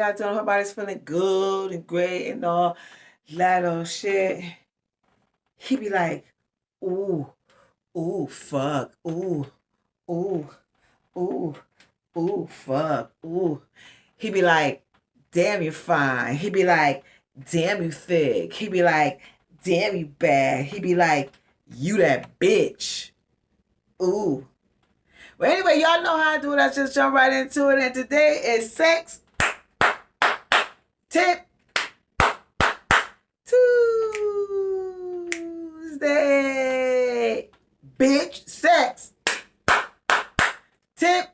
got done, her body's feeling good and great and all that old shit. He be like, ooh, ooh, fuck, ooh, ooh, ooh, ooh, fuck, ooh. He be like, damn, you fine. He be like, damn, you thick. He be like, damn, you bad. He be like, you that bitch. Ooh. Well, anyway, y'all know how I do it. I just jump right into it. And today is Sex Tip Tuesday. Bitch, sex tip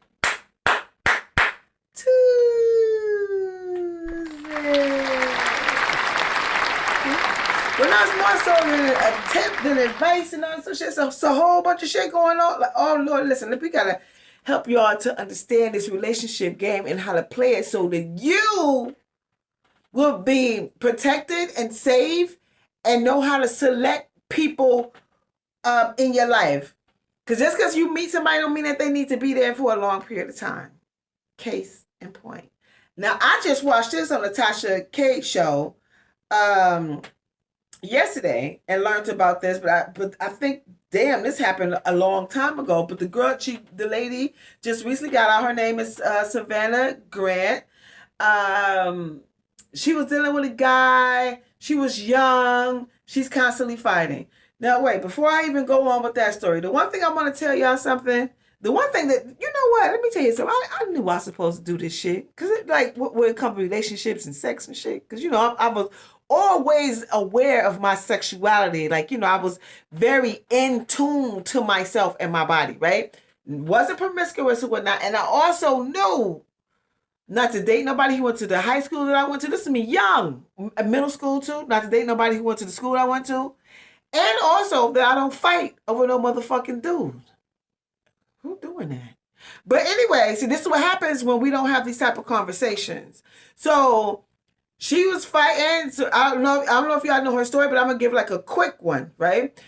Tuesday. Well, that's more so than a tip than advice and all some shit. So it's a whole bunch of shit going on. Like, oh Lord, listen, we gotta help y'all to understand this relationship game and how to play it so that you will be protected and safe and know how to select people in your life. Because just because you meet somebody don't mean that they need to be there for a long period of time. Case in point. Now, I just watched this on the Tasha K show yesterday and learned about this, but I think, damn, this happened a long time ago. But the lady just recently got out. Her name is Savannah Grant. She was dealing with a guy. She was young. She's constantly fighting. Now, wait, before I even go on with that story, the one thing I want to tell y'all something. The one thing that, you know what, let me tell you something. I knew I was supposed to do this shit. Because when it comes to relationships and sex and shit. Because, I was always aware of my sexuality. I was very in tune to myself and my body, right? Wasn't promiscuous or whatnot. And I also knew not to date nobody who went to the high school that I went to. This is me young. Middle school too. Not to date nobody who went to the school I went to. And also that I don't fight over no motherfucking dude. Who doing that? But anyway, see, this is what happens when we don't have these type of conversations. So she was fighting. So I don't know if y'all know her story, but I'm gonna give like a quick one, right?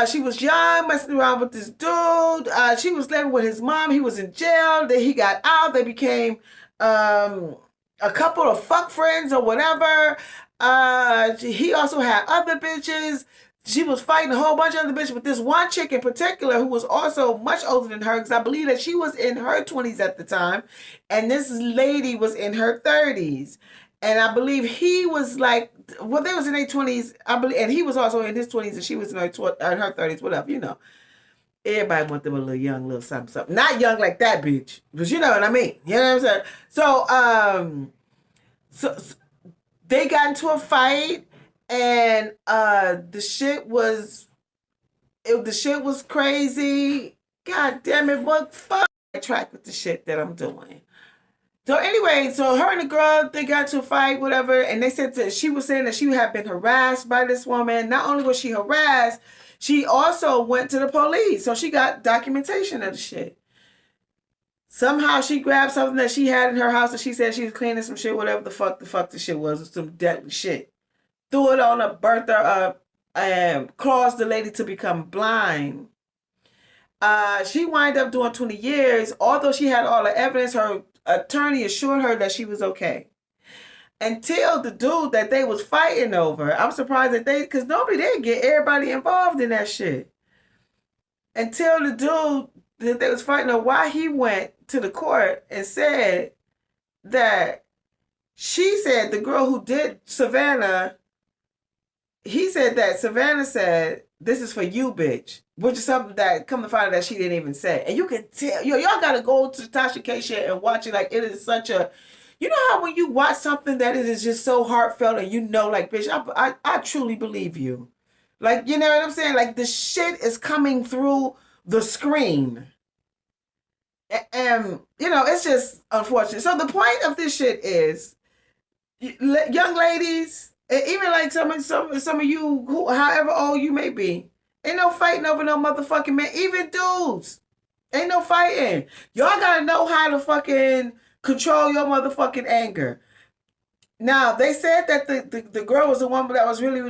She was young, messing around with this dude. She was living with his mom. He was in jail. Then he got out. They became a couple of fuck friends or whatever. He also had other bitches. She was fighting a whole bunch of other bitches, but this one chick in particular who was also much older than her, because I believe that she was in her 20s at the time, and this lady was in her 30s. And I believe he was like, well, they was in their 20s, I believe, and he was also in his 20s, and she was in her 30s, whatever, Everybody want them a little young, little something, something. Not young like that bitch, but you know what I mean. You know what I'm saying? So they got into a fight, and the shit was crazy. God damn it, what fuck track with the shit that I'm doing. So anyway, so her and the girl, they got into a fight, whatever, and they said that she was saying that she had been harassed by this woman. Not only was she harassed, she also went to the police. So she got documentation of the shit. Somehow she grabbed something that she had in her house and she said she was cleaning some shit, whatever the fuck the shit was some deadly shit. Threw it on her, burnt her up, and caused the lady to become blind. She wound up doing 20 years. Although she had all the evidence, her attorney assured her that she was okay. Until the dude that they was fighting over, I'm surprised that because nobody did get everybody involved in that shit. Until the dude that they was fighting over, why he went to the court and said that she said, the girl who did Savannah, he said that Savannah said, this is for you, bitch. Which is something that, come to find out, that she didn't even say. And you can tell, y'all gotta go to Tasha K shit and watch it. Like, it is such a, you know how when you watch something that it is just so heartfelt and like, bitch, I truly believe you. Like, you know what I'm saying? Like, the shit is coming through the screen. And, it's just unfortunate. So the point of this shit is, young ladies, and even like some of you, who, however old you may be, ain't no fighting over no motherfucking man. Even dudes, ain't no fighting. Y'all gotta know how to fucking control your motherfucking anger. Now, they said that the girl was the one that was really,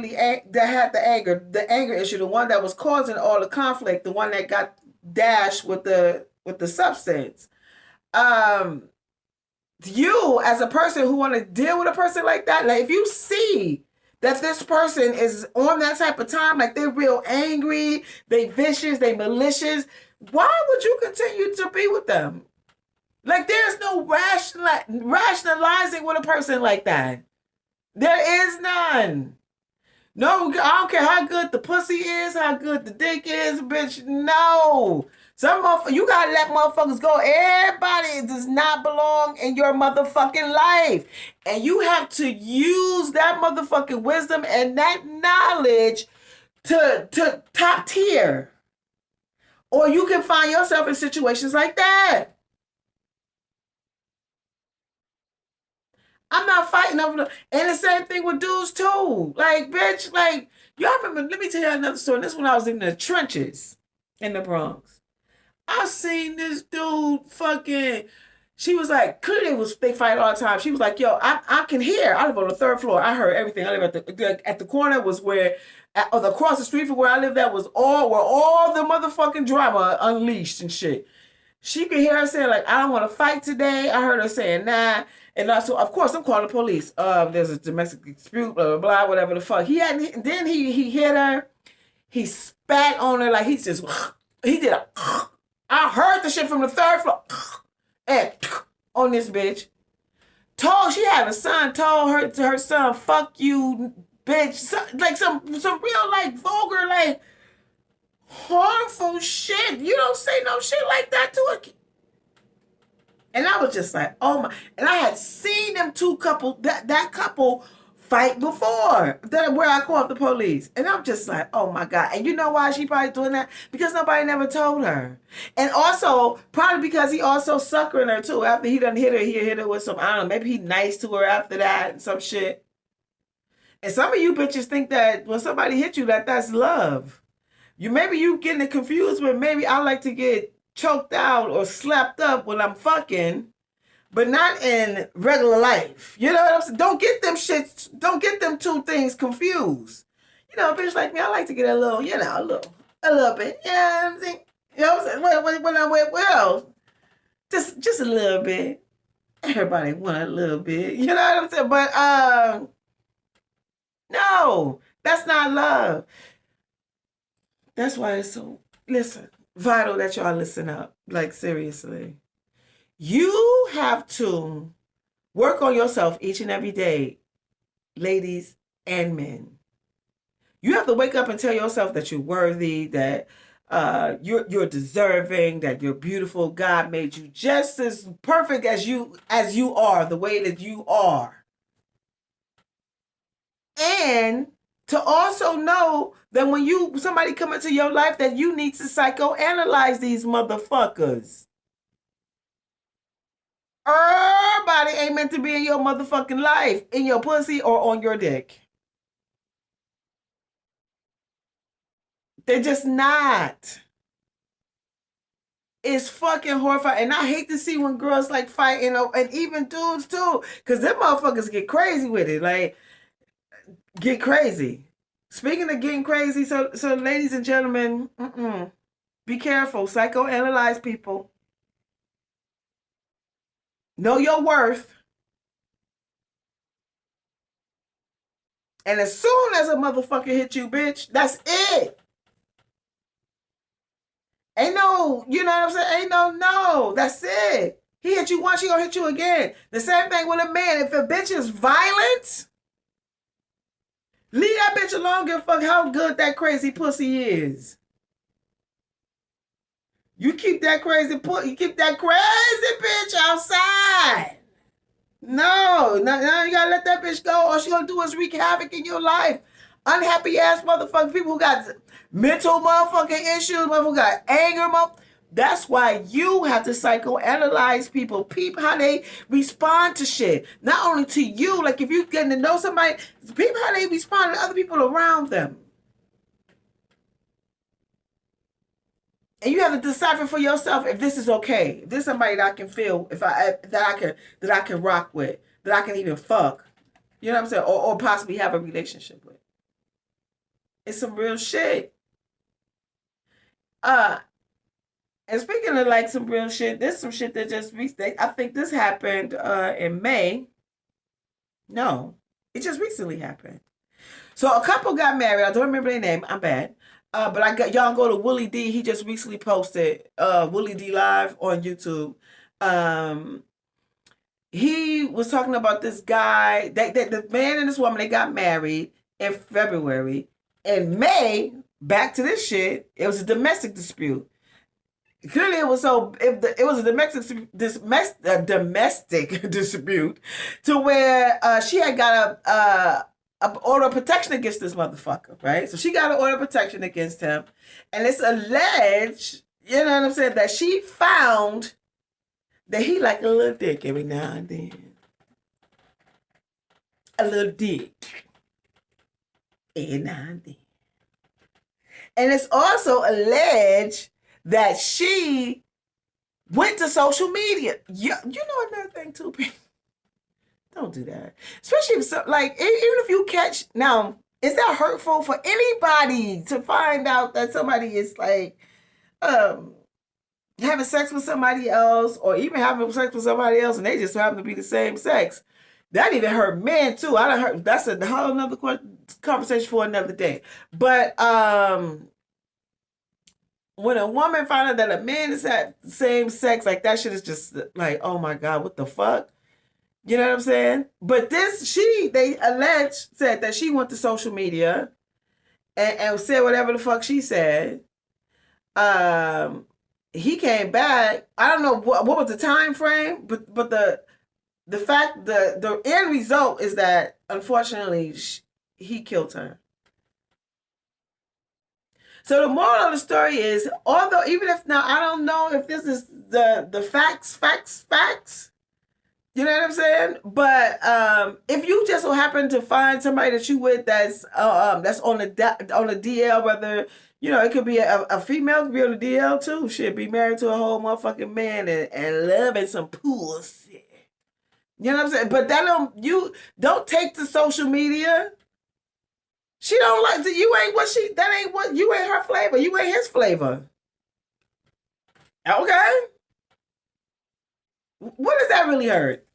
that had the anger issue, the one that was causing all the conflict, the one that got dashed with the substance. you as a person who want to deal with a person like that, like if you see that this person is on that type of time, like they're real angry, they vicious, they malicious, why would you continue to be with them? Like there's no rationalizing with a person like that. There is none. No, I don't care how good the pussy is, how good the dick is, bitch. No. Some motherfuckers, you gotta let motherfuckers go. Everybody does not belong in your motherfucking life. And you have to use that motherfucking wisdom and that knowledge to top tier. Or you can find yourself in situations like that. I'm not fighting over the, and the same thing with dudes too. Like, bitch, like, y'all remember, let me tell you another story. This when I was in the trenches in the Bronx. I seen this dude fucking, she was like, clearly they fight all the time. She was like, yo, I can hear. I live on the third floor. I heard everything. I live at the corner was where, across the street from where I lived, that was where all the motherfucking drama unleashed and shit. She could hear her saying, like, I don't want to fight today. I heard her saying, nah. And also, of course, I'm calling the police. There's a domestic dispute, blah, blah, blah, whatever the fuck. Then he hit her. He spat on her like he did a, I heard the shit from the third floor. And on this bitch. She had a son, told her son, fuck you, bitch. Like some real, like, vulgar, like, harmful shit. You don't say no shit like that to a kid. And I was just like, oh my. And I had seen them that couple fight before, where I called the police. And I'm just like, oh my God. And you know why she probably doing that? Because nobody never told her. And also, probably because he also suckering her too. After he done hit her, he hit her with some, I don't know, maybe he nice to her after that and some shit. And some of you bitches think that when somebody hit you, that's love. Maybe you getting it confused with maybe I like to get choked out or slapped up when I'm fucking, but not in regular life. You know what I'm saying? Don't get them two things confused. You know, a bitch like me, I like to get a little, a little bit. You know what I'm saying? You know what I'm saying? When I'm with, well, just a little bit. Everybody want a little bit. You know what I'm saying? But, no, that's not love. That's why it's so, vital that y'all listen up. Like, seriously. You have to work on yourself each and every day, ladies and men. You have to wake up and tell yourself that you're worthy, that you're deserving, that you're beautiful. God made you just as perfect as you are, the way that you are. And to also know that when somebody come into your life, that you need to psychoanalyze these motherfuckers. Everybody ain't meant to be in your motherfucking life, in your pussy or on your dick. They're just not. It's fucking horrifying. And I hate to see when girls like fighting, and even dudes too, because them motherfuckers get crazy with it. Like, get crazy. Speaking of getting crazy, so ladies and gentlemen, be careful. Psychoanalyze people. Know your worth. And as soon as a motherfucker hit you, bitch, that's it. Ain't no, you know what I'm saying? Ain't no, that's it. He hit you once, he gonna hit you again. The same thing with a man. If a bitch is violent, leave that bitch alone, give a fuck how good that crazy pussy is. You keep that crazy bitch outside. No, now you gotta let that bitch go. All she gonna do is wreak havoc in your life. Unhappy ass motherfuckers, people who got mental motherfucking issues, motherfuckers who got anger, That's why you have to psychoanalyze people. Peep how they respond to shit. Not only to you, like if you getting to know somebody, peep how they respond to other people around them. And you have to decipher for yourself if this is okay. If this is somebody that I can feel, that I can rock with, that I can even fuck. You know what I'm saying? Or possibly have a relationship with. It's some real shit. And speaking of like some real shit, there's some shit that just recently. I think this happened in May. No, it just recently happened. So a couple got married. I don't remember their name. I'm bad. But I got y'all go to Willie D. He just recently posted Willie D live on YouTube. Um, he was talking about this guy. The man and this woman, they got married in February. In May, back to this shit. It was a domestic dispute. Clearly, it was so. It was a domestic dispute, to where she had got a order of protection against this motherfucker, right? So she got an order of protection against him, and it's alleged, you know what I'm saying, that she found that he like a little dick every now and then, a little dick every now and then, and it's also alleged that she went to social media. You know another thing too, people. Don't do that. Especially if even if you catch now, is that hurtful for anybody to find out that somebody is like having sex with somebody else, or even having sex with somebody else and they just happen to be the same sex? That even hurt men too. I done heard that's a whole another conversation for another day. But when a woman found out that a man is at same sex, like that shit is just like, oh my God, what the fuck? You know what I'm saying? But they said that she went to social media and said whatever the fuck she said. He came back. I don't know what was the time frame, but the fact, the end result is that unfortunately he killed her. So the moral of the story is, although even if now I don't know if this is the facts, you know what I'm saying? But if you just so happen to find somebody that you with that's on the DL, whether you know it could be a female, could be on the DL too. Shit, be married to a whole motherfucking man and loving some pussy. You know what I'm saying? But you don't take to social media. She don't like you ain't what she that ain't what you ain't her flavor. You ain't his flavor. Okay. What does that really hurt?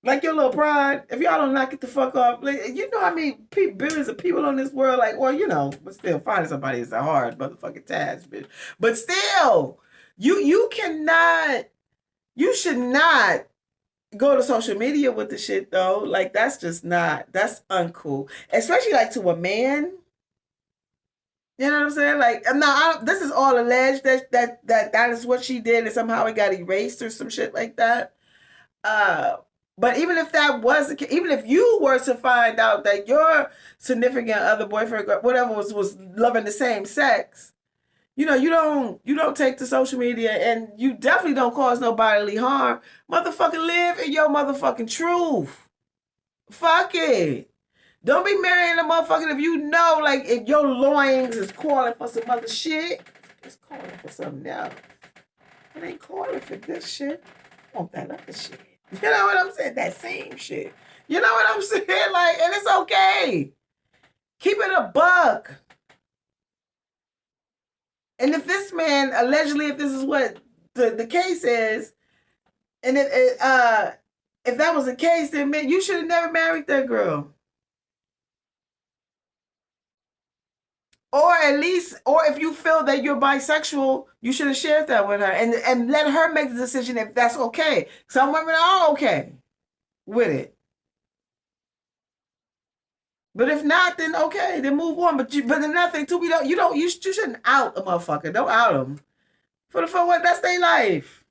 Like your little pride? If y'all don't knock it the fuck off, like, you know I mean, billions of people on this world, like, well, you know, but still finding somebody is a hard motherfucking task, bitch. But still, you should not go to social media with the shit though. Like that's uncool. Especially like to a man. You know what I'm saying? Like now this is all alleged that is what she did and somehow it got erased or some shit like that. But even if that was the case, even if you were to find out that your significant other, boyfriend, whatever was loving the same sex, you know, you don't take to social media and you definitely don't cause no bodily harm. Motherfucking live in your motherfucking truth. Fuck it. Don't be marrying a motherfucker if you know, like, if your loins is calling for some other shit, it's calling for something else. It ain't calling for this shit. I want that other shit. You know what I'm saying? That same shit. You know what I'm saying? Like, and it's okay. Keep it a buck. And if this man, allegedly, if this is what the case is, and if that was the case, then man, you should have never married that girl. Or at least, or if you feel that you're bisexual, you should have shared that with her and let her make the decision if that's okay. Some women are okay with it. But if not, then okay, then move on. But another thing too, you shouldn't out a motherfucker. Don't out them. For what? That's their life.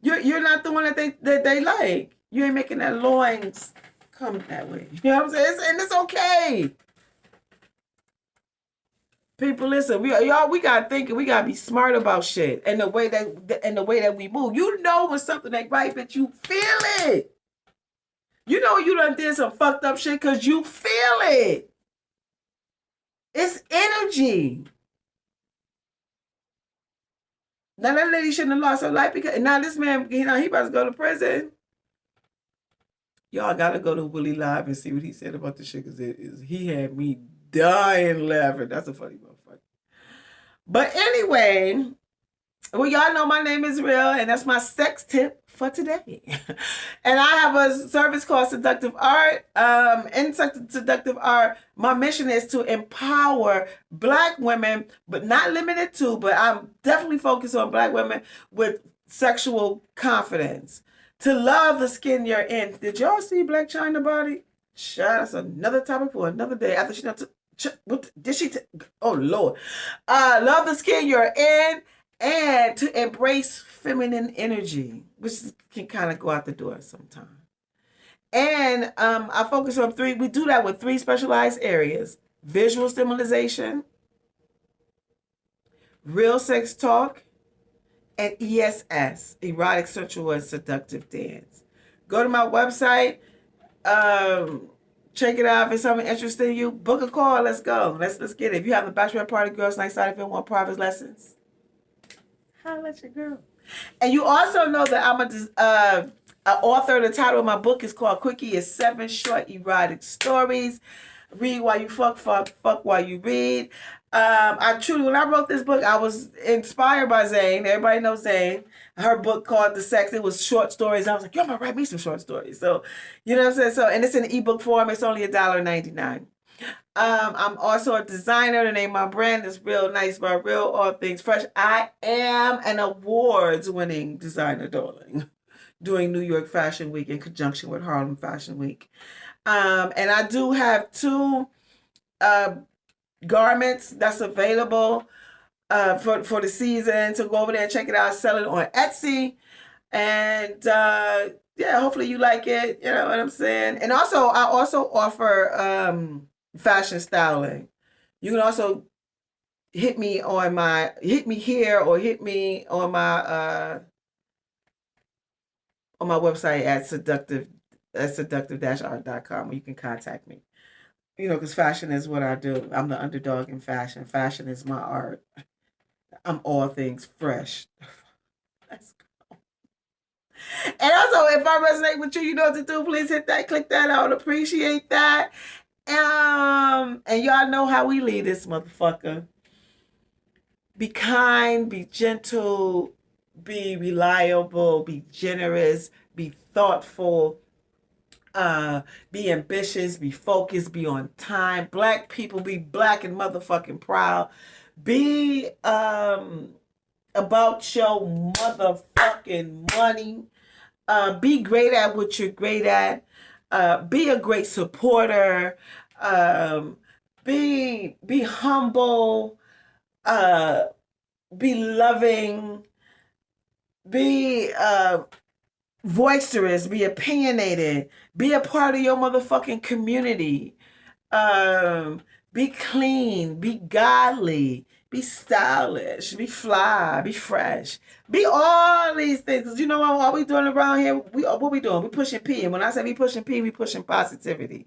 You're not the one that they like. You ain't making that loins come that way. You know what I'm saying? And it's okay. People, listen. We gotta think and we gotta be smart about shit and the way that we move. You know when something ain't right, but you feel it. You know you done did some fucked up shit because you feel it. It's energy. Now that lady shouldn't have lost her life because now this man, he about to go to prison. Y'all gotta go to Willie Live and see what he said about the shit because he had me dying laughing. That's a funny motherfucker. But anyway, Well, y'all know my name is Rill, and that's my sex tip for today. And I have a service called Seductive Art. In Seductive Art, my mission is to empower Black women, but not limited to, but I'm definitely focused on Black women with sexual confidence. To love the skin you're in. Did y'all see Black China Body? That's another topic for another day. After she done what did she? Oh Lord, love the skin you're in, and to embrace feminine energy, which can kind of go out the door sometimes. And I focus on three. We do that with three specialized areas: visual stimulation, real sex talk, and ESS, erotic, sensual, and seductive dance. Go to my website. Check it out. If it's something interesting you, book a call. Let's go. Let's get it. If you have a bachelorette party, girls' night side, if you want private lessons, holla at your girl. And you also know that I'm an author. The title of my book is called QUICKIE. It's 7 short erotic stories. Read while you fuck while you read. I truly, when I wrote this book, I was inspired by Zane. Everybody knows Zane. Her book called Thxs. It was short stories. I was like, yo, I'm gonna write me some short stories. So, you know what I'm saying? So, and it's in ebook form. It's only $1.99. I'm also a designer. The name of my brand is Rill Nice by Rill, all things fresh. I am an awards-winning designer, darling, doing New York Fashion Week in conjunction with Harlem Fashion Week. And I do have 2 garments that's available for the season. So go over there and check it out. Sell it on Etsy. And yeah, hopefully you like it. You know what I'm saying? And also, I also offer fashion styling. You can also hit me here or hit me on my website at seductive-art.com, where you can contact me. You know, because fashion is what I do. I'm the underdog in fashion. Fashion is my art. I'm all things fresh. Let's go. And also, if I resonate with you, you know what to do. Please hit that, click that. I would appreciate that. And y'all know how we lead this motherfucker. Be kind, be gentle, be reliable, be generous, be thoughtful, be ambitious, be focused, be on time. Black people, be black and motherfucking proud. Be about your motherfucking money. Be great at what you're great at. Be a great supporter. Be humble. Be loving. Be boisterous. Be opinionated. Be a part of your motherfucking community. Be clean. Be godly. Be stylish. Be fly. Be fresh. Be all these things. 'Cause you know what we doing around here? What we doing? We pushing P. And when I say we pushing P, we pushing positivity.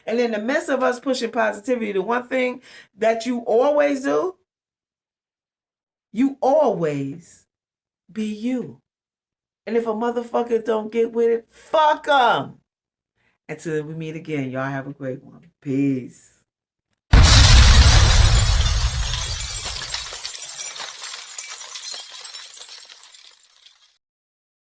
And in the midst of us pushing positivity, the one thing that you always do, you always be you. And if a motherfucker don't get with it, fuck them. Until we meet again, y'all have a great one. Peace.